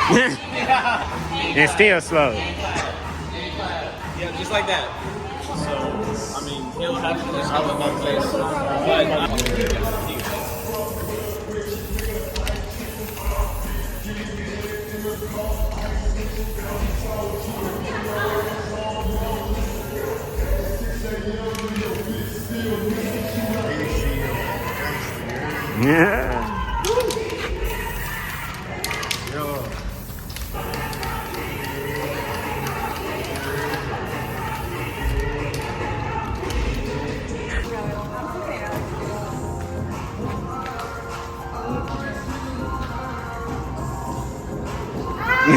And still slow. Yeah, just like that. So, I mean, he'll have to just have my face. Yeah.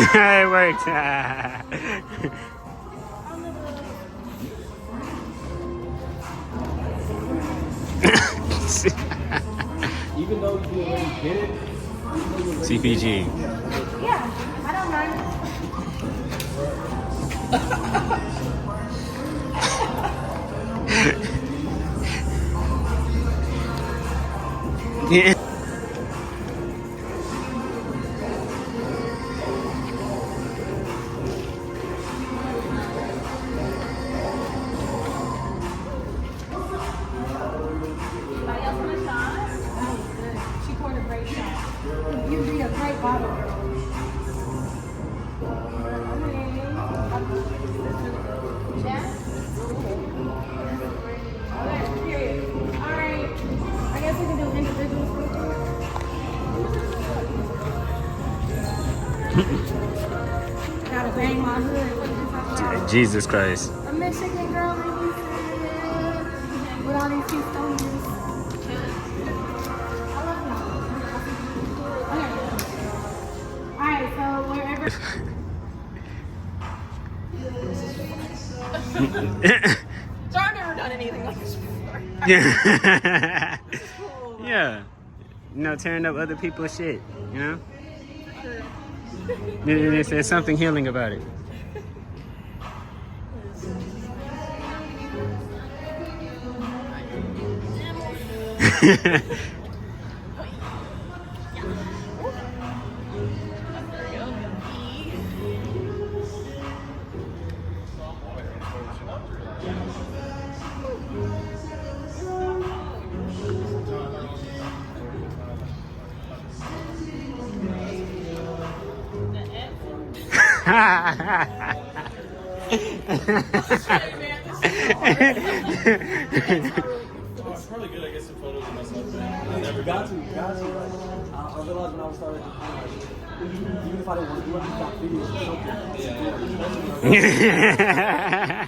It worked. Even though you already did it, CPG. Yeah, I don't mind. Yeah. Anybody else want a shot? That was good. She poured a great shot. You'd be a great bottle girl. Yeah? Okay, period. All right. I guess we can do individuals real quick. Gotta bang my hood. What you talking about? Jesus Christ. A Michigan girl, like you said, with all these cute stones. I love y'all. Okay. Alright, so wherever. So I've never done anything like this before. Yeah. This is cool. Yeah. You know, tearing up other people's shit, you know? Sure. There's something healing about it. it's probably good I get some photos of myself. Man. Got to. I realized when I was starting to kind of like, even if I didn't want to do it, I got videos or something. Yeah.